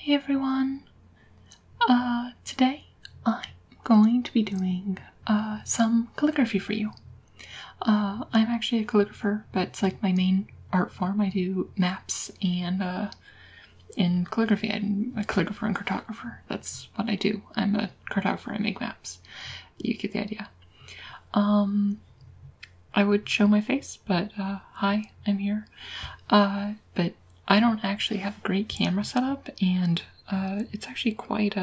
Hey everyone! Today I'm going to be doing some calligraphy for you. I'm actually a calligrapher, but it's like my main art form. I do maps and in calligraphy I'm a calligrapher and cartographer. That's what I do. I'm a cartographer, I make maps. You get the idea. I would show my face, but hi, I'm here. But I don't actually have a great camera setup, and it's actually quite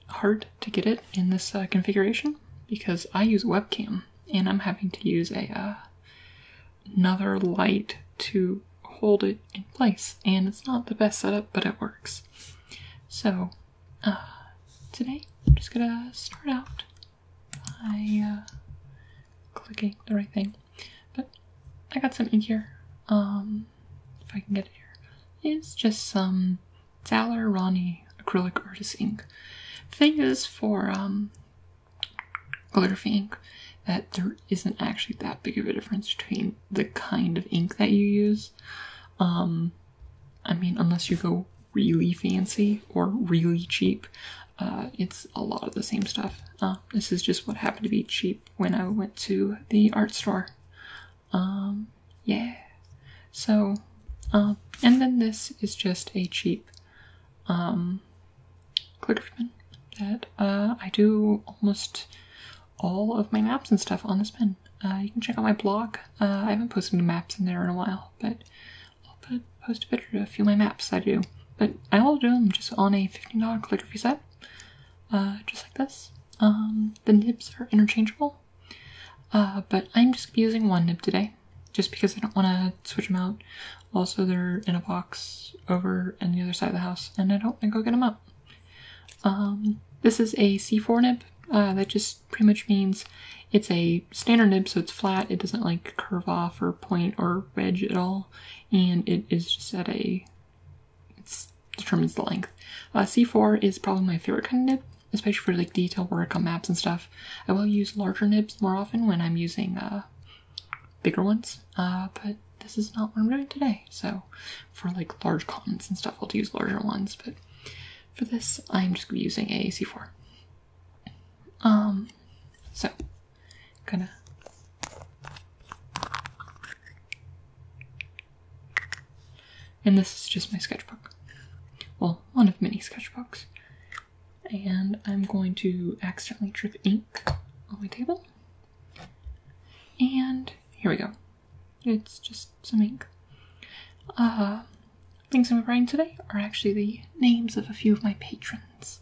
hard to get it in this configuration because I use a webcam and I'm having to use another light to hold it in place, and it's not the best setup, but it works. So today I'm just gonna start out by clicking the right thing, but I got some ink here. If I can get it here, it's just some Daler Ronnie acrylic artist ink. Thing is, for calligraphy ink, that there isn't actually that big of a difference between the kind of ink that you use. I mean, unless you go really fancy or really cheap, it's a lot of the same stuff. This is just what happened to be cheap when I went to the art store. Yeah. So, and then this is just a cheap calligraphy pen that I do almost all of my maps and stuff on this pen. You can check out my blog. I haven't posted any maps in there in a while, but I'll post a picture of a few of my maps I do. But I will do them just on a $15 calligraphy set, just like this. The nibs are interchangeable, but I'm just using one nib today, just because I don't want to switch them out. Also, they're in a box over on the other side of the house, and I don't want to go get them up. This is a C4 nib. That just pretty much means it's a standard nib, so it's flat. It doesn't like curve off or point or wedge at all, and it is just at it determines the length. C4 is probably my favorite kind of nib, especially for like detail work on maps and stuff. I will use larger nibs more often when I'm using bigger ones, but this is not what I'm doing today. So for like large comments and stuff, I'll use larger ones, but for this, I'm just gonna be using a C4. So gonna and this is just my sketchbook. Well, one of many sketchbooks. And I'm going to accidentally drip ink on my table. And here we go. It's just some ink. Things I'm writing today are actually the names of a few of my patrons.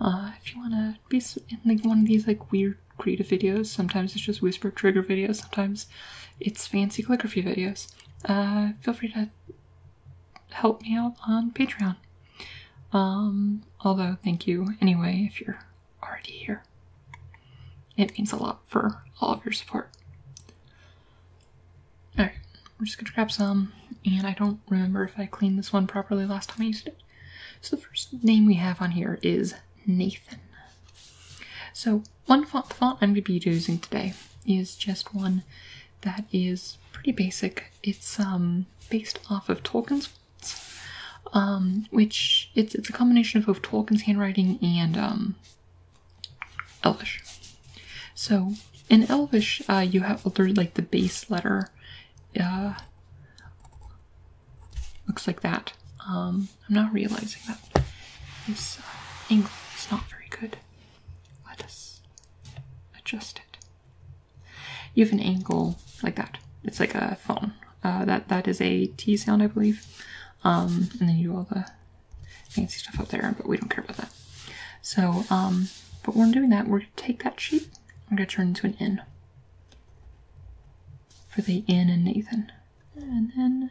If you want to be in like one of these like weird creative videos, sometimes it's just whisper trigger videos, sometimes it's fancy calligraphy videos, feel free to help me out on Patreon. Although thank you anyway if you're already here. It means a lot for all of your support. Alright, we're just gonna grab some, and I don't remember if I cleaned this one properly last time I used it. So the first name we have on here is Nathan. So the font I'm going to be using today is just one that is pretty basic. It's based off of Tolkien's fonts, which it's a combination of both Tolkien's handwriting and Elvish. So in Elvish, you have like the base letter looks like that. I'm not realizing that this angle is not very good. Let us adjust it. You have an angle like that. It's like a phone. That is a T sound, I believe. And then you do all the fancy stuff up there, but we don't care about that. So, but when we're doing that, we're going to take that sheet, I'm going to turn it into an N. For the N in Nathan. And then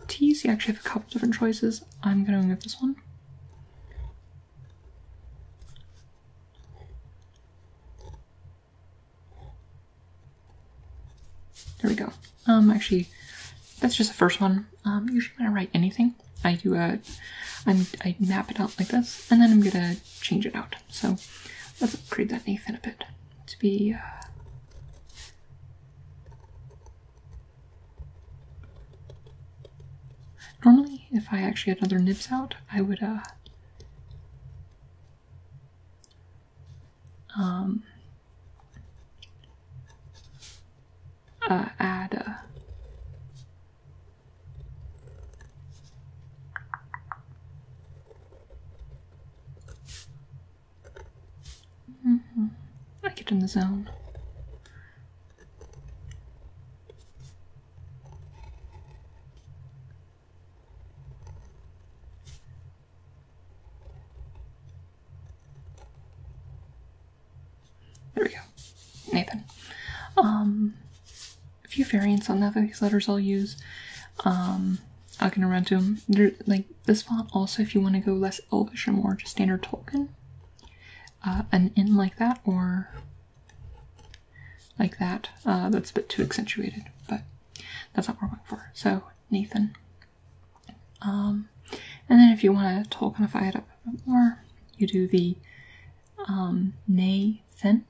T's, you actually have a couple different choices. I'm going to remove this one. There we go. Actually, that's just the first one. Usually when I write anything, I do I map it out like this, and then I'm gonna change it out. So let's upgrade that Nathan a bit to be if I actually had other nibs out, I would add I get in the zone. There we go. Nathan. A few variants on that these letters I'll use. I'll get around to them. They're, like, this font also, if you want to go less Elvish and more just standard Tolkien, an N like that, or like that. That's a bit too accentuated, but that's not what we're going for. So, Nathan. And then if you want to Tolkienify it up a bit more, you do the Nathan.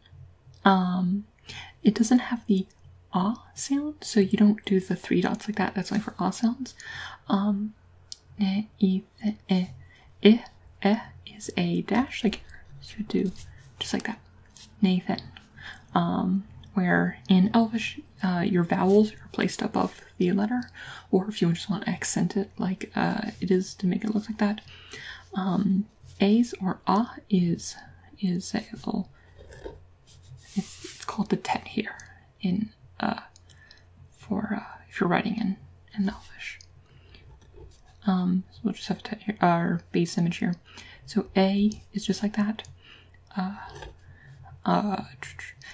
It doesn't have the ah sound, so you don't do the 3 dots like that. That's only for ah sounds. Is a dash, like here. So you do just like that. Nathan. Where in Elvish, your vowels are placed above the letter, or if you just want to accent it like it is to make it look like that. A's or ah is a little. It's called the tet here in for if you're writing in Elvish. So we'll just have a tet here, our base image here. So A is just like that. So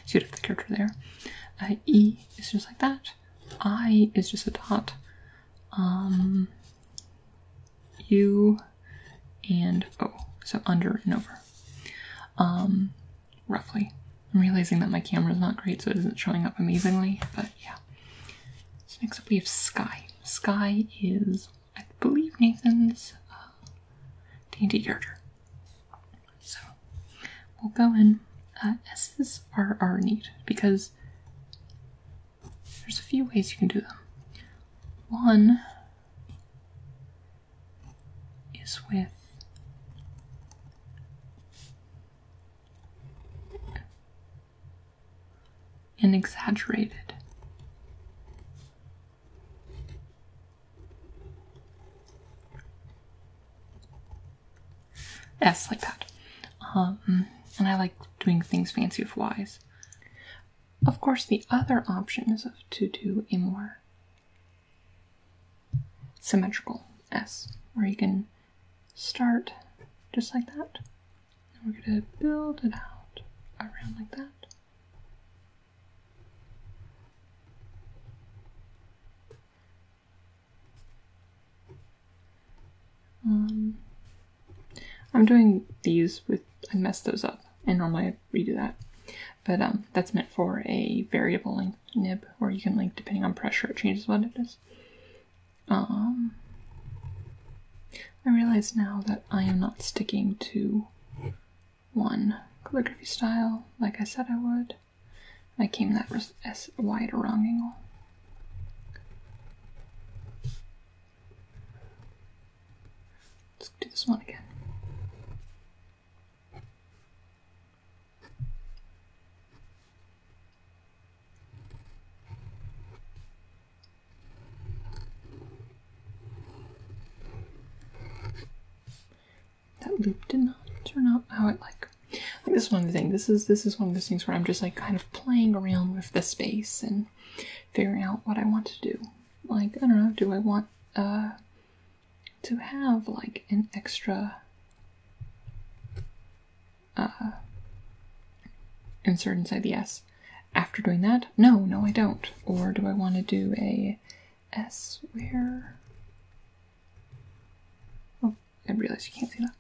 you'd have the character there. E is just like that. I is just a dot. U and O. So under and over. Roughly. I'm realizing that my camera is not great, so it isn't showing up amazingly, but yeah. So next up we have Sky. Sky is, I believe, Nathan's D&D character. So we'll go in. S's are neat because there's a few ways you can do them. One is with an exaggerated S like that. And I like doing things fancy with Y's. Of course, the other option is to do a more symmetrical S, where you can start just like that. And we're going to build it out around like that. I'm doing these with, I messed those up, and normally I redo that. But that's meant for a variable length nib, where you can link depending on pressure, it changes what it is. I realize now that I am not sticking to one calligraphy style like I said I would. I came that as wide a wrong angle. Let's do this one again. That loop did not turn out how I like. This is one of the things. This is one of those things where I'm just like kind of playing around with the space and figuring out what I want to do. Like, I don't know, do I want to have like an extra insert inside the S after doing that? No, I don't. Or do I want to do a S where, oh, I realize you can't see that.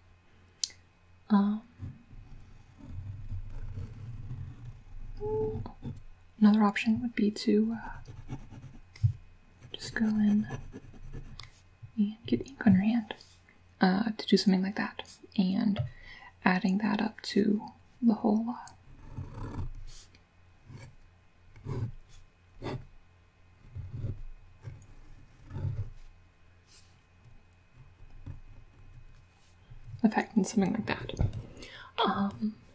Another option would be to just go in and get ink on your hand to do something like that, and adding that up to the whole effect and something like that.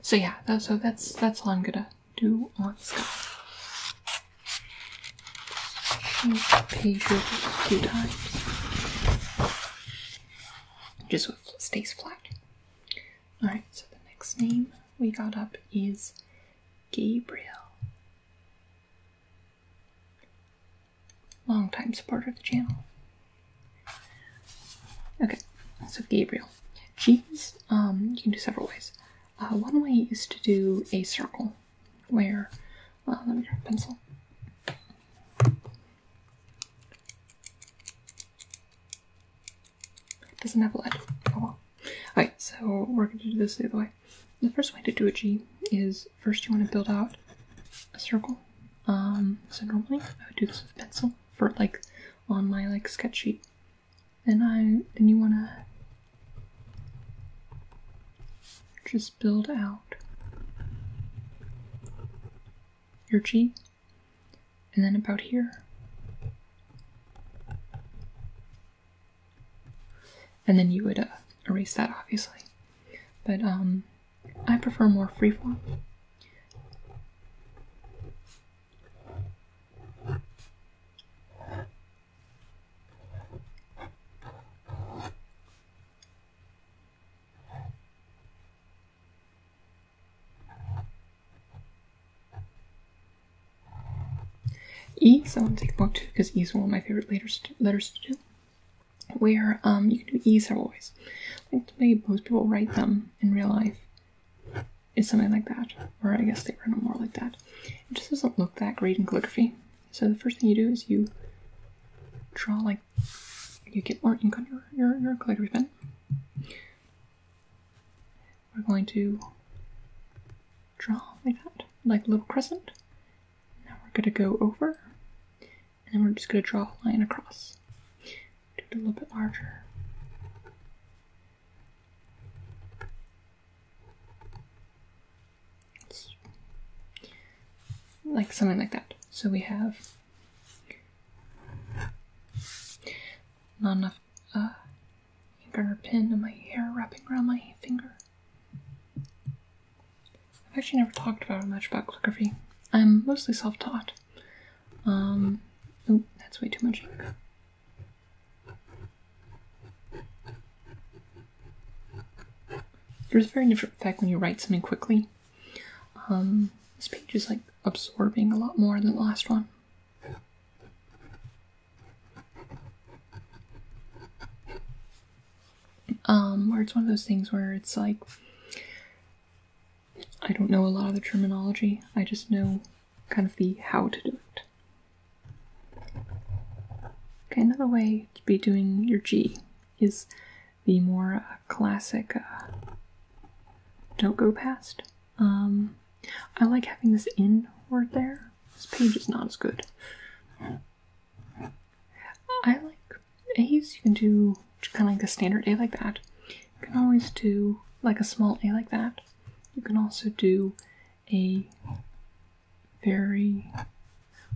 So yeah, that's all I'm gonna do on Sky. Change the page over a few times, just so it stays flat. All right, so the next name we got up is Gabriel. Long-time supporter of the channel. Okay, so Gabriel. G's, you can do several ways. One way is to do a circle, where, let me grab a pencil. It doesn't have lead. Oh well. Alright, so we're going to do this the other way. The first way to do a G is first you want to build out a circle. So normally I would do this with pencil for like on my like sketch sheet. Then you want to just build out your G, and then about here, and then you would erase that obviously, but I prefer more freeform. E, so I want to take a book too, because E is one of my favorite letters to do. Where you can do E several ways. I think the way most people write them in real life is something like that, or I guess they write them more like that. It just doesn't look that great in calligraphy. So the first thing you do is you draw like you get more ink on your calligraphy pen. We're going to draw like that, like a little crescent. Now we're going to go over, and then we're just going to draw a line across. Do it a little bit larger. It's like something like that. So we have not enough ink on our pen and my hair wrapping around my finger. I've actually never talked about much about calligraphy. I'm mostly self-taught. Oh, that's way too much ink. There's a very different effect when you write something quickly. This page is like absorbing a lot more than the last one. Where it's one of those things where it's like, I don't know a lot of the terminology, I just know kind of the how to do it. Okay, another way to be doing your G is the more classic don't go past. I like having this in word there. This page is not as good. I like A's. You can do kind of like a standard A like that. You can always do like a small A like that. You can also do a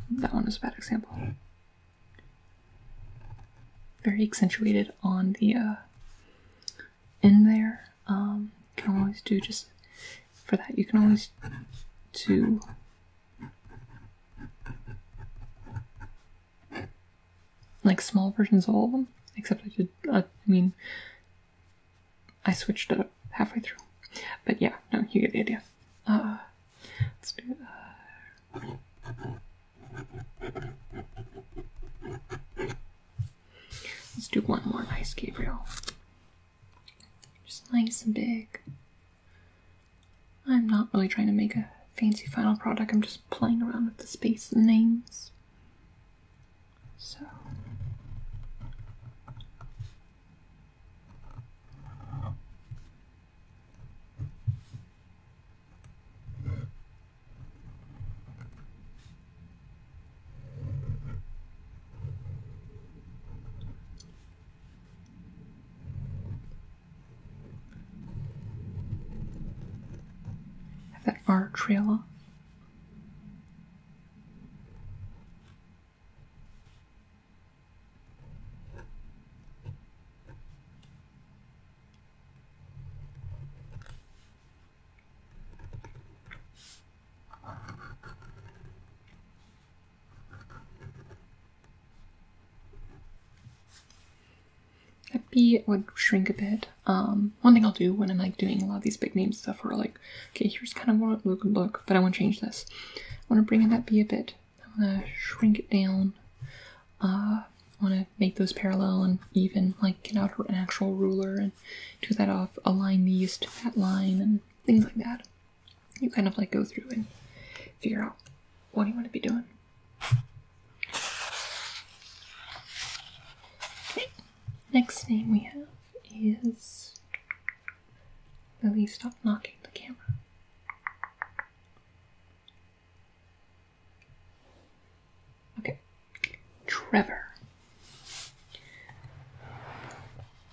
that one is a bad example. Very accentuated on the end there. You can always do just for that. You can always do like small versions of all of them, except I did. I switched it up halfway through. But yeah, no, you get the idea. Let's do let's do one more nice Gabriel. Just nice and big. I'm not really trying to make a fancy final product, I'm just playing around with the space and names. So that R trail off. B would shrink a bit. One thing I'll do when I'm like doing a lot of these big name stuff, where like, okay, here's kind of what it would look, but I want to change this. I want to bring in that B a bit. I want to shrink it down. I want to make those parallel and even, like get out an actual ruler and do that off, align these to that line and things like that. You kind of like go through and figure out what you want to be doing. Okay, next name we have is Lily. Stop knocking the camera. Okay, Trevor.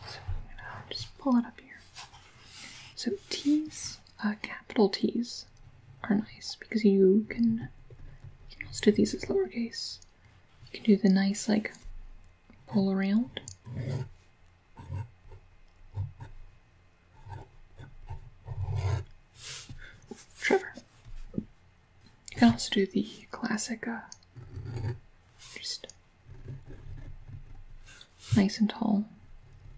So I'm gonna just pull it up here. So T's, capital T's are nice because you can also do these as lowercase. You can do the nice like pull around. Trevor. You can also do the classic, just nice and tall.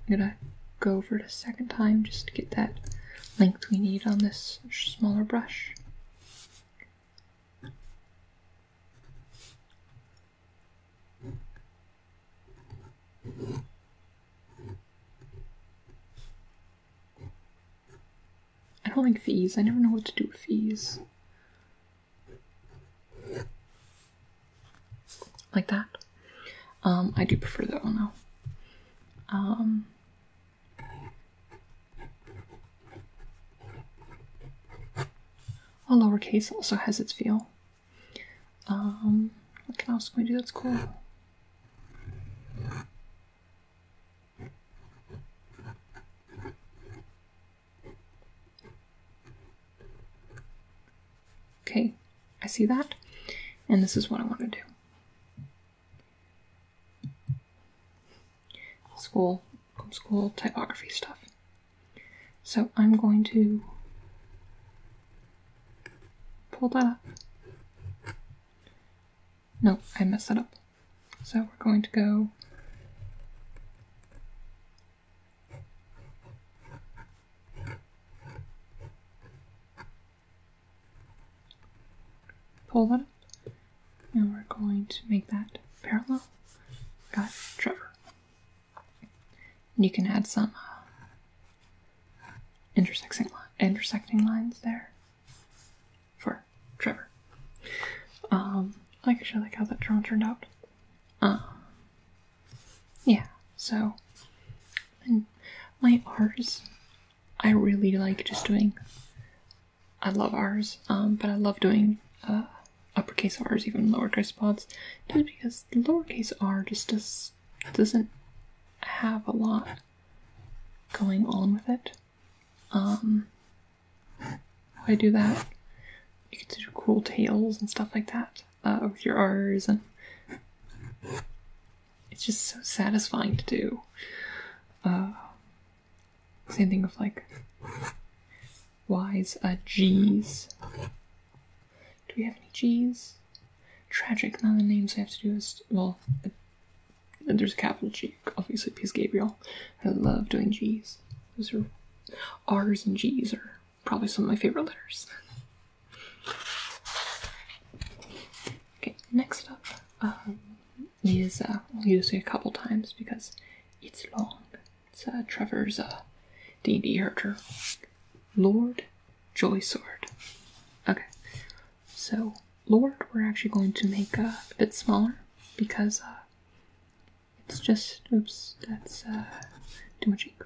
I'm gonna go over it a second time just to get that length we need on this smaller brush. I don't like fees. I never know what to do with fees. Like that. I do prefer that one though. All lowercase also has its feel. What else can we do that's cool? Okay, I see that, and this is what I want to do. School typography stuff. So I'm going to pull that up. No, I messed that up. So we're going to go pull that up, and we're going to make that parallel. Got Trevor. And you can add some intersecting lines there for Trevor. I actually like how that drawing turned out. Yeah, so and my R's, I really like just doing, I love R's, but I love doing uppercase R's, even lowercase spots, just because the lowercase R just doesn't have a lot going on with it. I do that. You get to do cool tails and stuff like that with your R's, and it's just so satisfying to do. Same thing with like Y's, G's. Do we have any G's? Tragic. None of the names I have to do is, well, there's a capital G, obviously, because Gabriel. I love doing G's. Those are R's and G's are probably some of my favorite letters. Okay, next up is, I'll use it a couple times because it's long. It's Trevor's D&D character, Lord Joysword. Okay, so Lord we're actually going to make a bit smaller because it's just, oops, that's too much ink.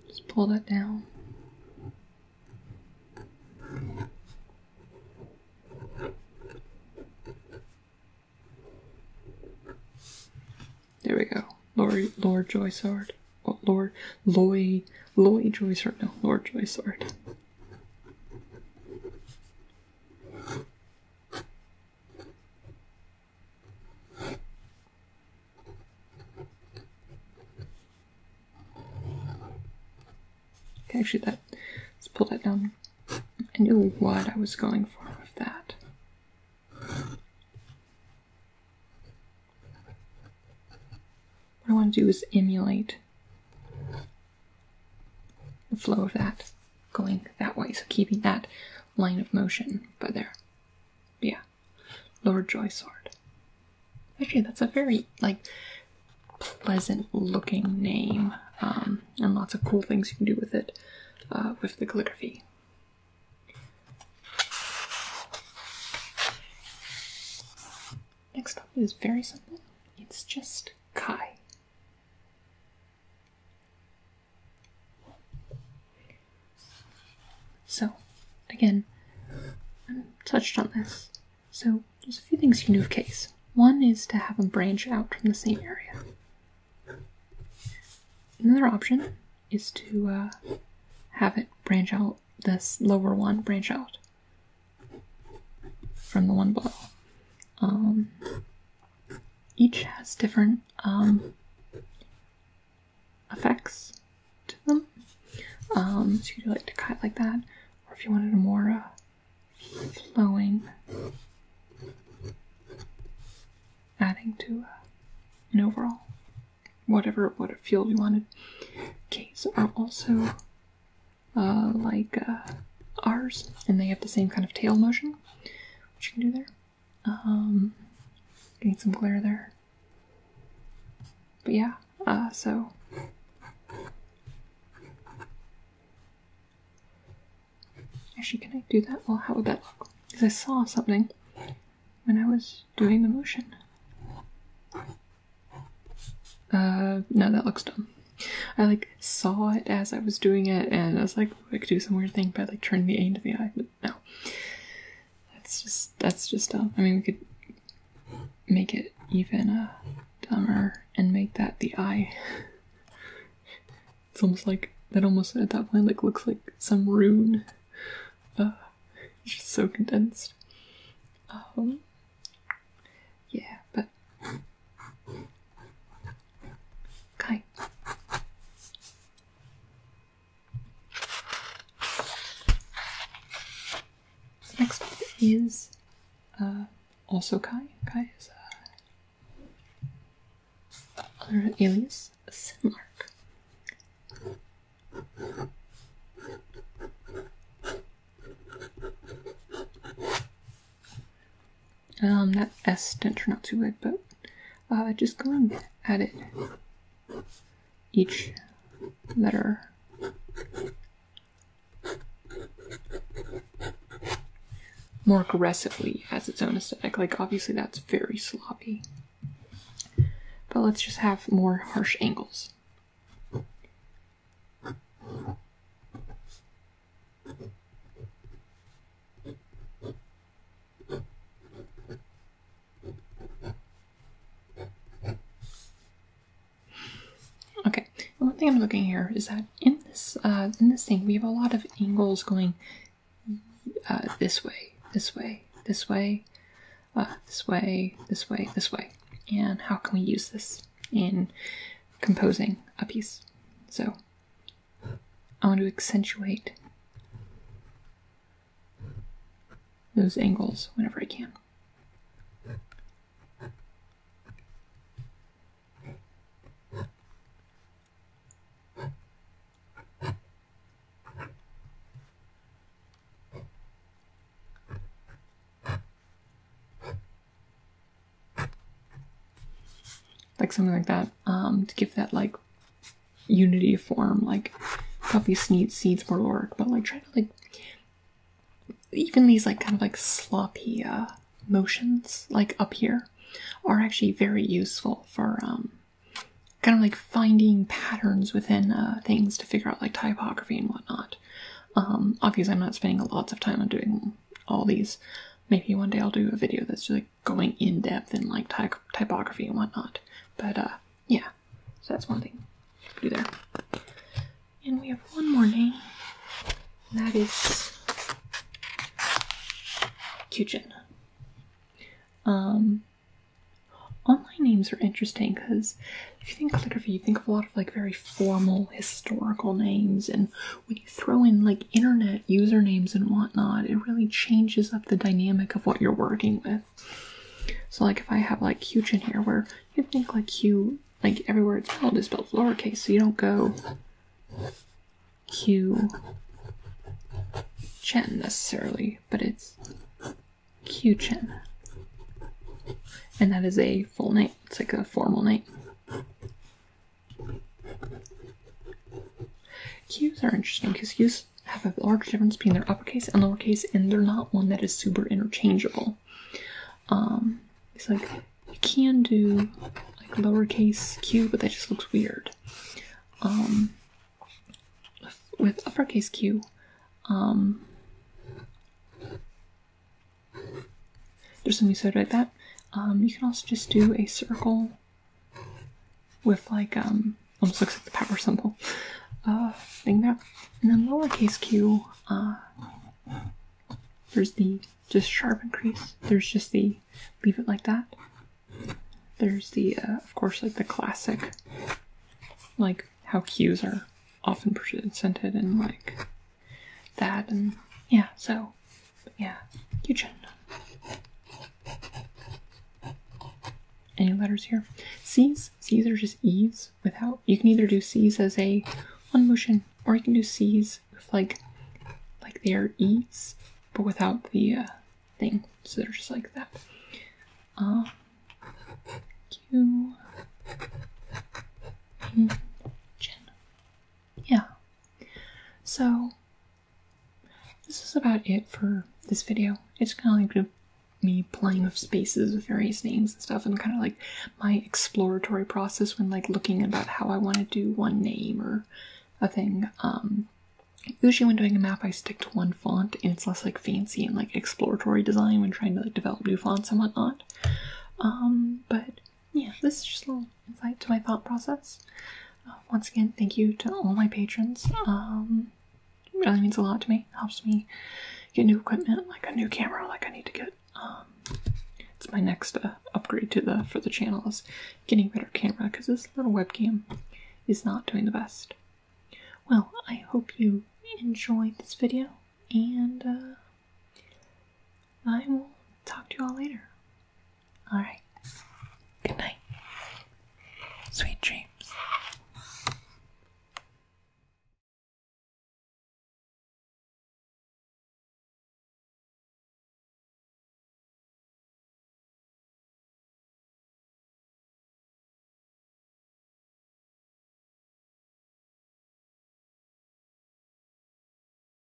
Just pull that down. There we go. Lord Joysword. Oh, Loy Joysword. No, Lord Joysword. Okay, actually Let's pull that down. I knew what I was going for with that. What I want to do is emulate the flow of that going that way, so keeping that line of motion by there. But yeah, Lord Joy Sword. Actually, that's a very pleasant looking name, and lots of cool things you can do with it, with the calligraphy. Next up is very simple. It's just Kai. So, again, I touched on this. So, there's a few things you can do with K's. One is to have them branch out from the same area. Another option is to have it branch out, this lower one branch out from the one below. Each has different effects to them. So you'd like to cut like that, or if you wanted a more flowing, adding to an overall, what feel you wanted. K's are also like R's, and they have the same kind of tail motion, which you can do there. Getting some glare there. But yeah, so actually, can I do that? Well, how would that look? Because I saw something when I was doing the motion. No, that looks dumb. I saw it as I was doing it, and I was like, I could do some weird thing by turning the A into the I, but no. That's just dumb. I mean, we could make it even dumber and make that the I. It's almost like that. Almost at that point, looks like some rune. It's just so condensed. Yeah, but okay. Next is also Kai. Kai is other alias, Sinlark. That S didn't turn out too good, but just going at it, each letter more aggressively has its own aesthetic. Obviously that's very sloppy, but let's just have more harsh angles. Okay, one thing I'm looking here is that in this thing we have a lot of angles going this way, this way, this way, this way, this way, this way. And how can we use this in composing a piece? So I want to accentuate those angles whenever I can. Something like that, to give that unity of form. Probably seeds more work, but try to even these kind of sloppy motions up here are actually very useful for kind of finding patterns within things to figure out typography and whatnot. Obviously I'm not spending lots of time on doing all these. Maybe one day I'll do a video that's just going in depth in typography and whatnot. But yeah, so that's one thing to do there. And we have one more name, and that is Kyujin. Online names are interesting because if you think calligraphy, you think of a lot of like very formal historical names, and when you throw in like internet usernames and whatnot, it really changes up the dynamic of what you're working with. So like if I have like Q-Chin here, where you think like Q, like everywhere it's spelled is spelled lowercase, so you don't go Q-Chen necessarily, but it's Q-Chin. And that is a full name. It's like a formal name. Q's are interesting because Q's have a large difference between their uppercase and lowercase, and they're not one that is super interchangeable. It's like you can do like lowercase Q, but that just looks weird. With uppercase Q, there's something so like that. You can also just do a circle with like almost looks like the power symbol thing there, and then lowercase q. There's the just sharp increase. There's just the leave it like that. There's the of course like the classic like how Q's are often presented and like that, and yeah. So yeah, Q-Chin. Any letters here? C's are just E's without, you can either do C's as a one motion, or you can do C's with like they are E's, but without the thing. So they're just like that. Q, Chin. Yeah. So this is about it for this video. It's kind of like me playing with spaces with various names and stuff, and kind of like my exploratory process when like looking about how I want to do one name or a thing. Usually when doing a map I stick to one font, and it's less like fancy and like exploratory design when trying to like develop new fonts and whatnot. But yeah, this is just a little insight to my thought process. Once again, thank you to all my patrons. It really means a lot to me. It helps me get new equipment, like a new camera, like I need to get. It's my next upgrade for the channel is getting a better camera, because this little webcam is not doing the best. Well, I hope you enjoyed this video, and I will talk to you all later. Alright, good night. Sweet dreams.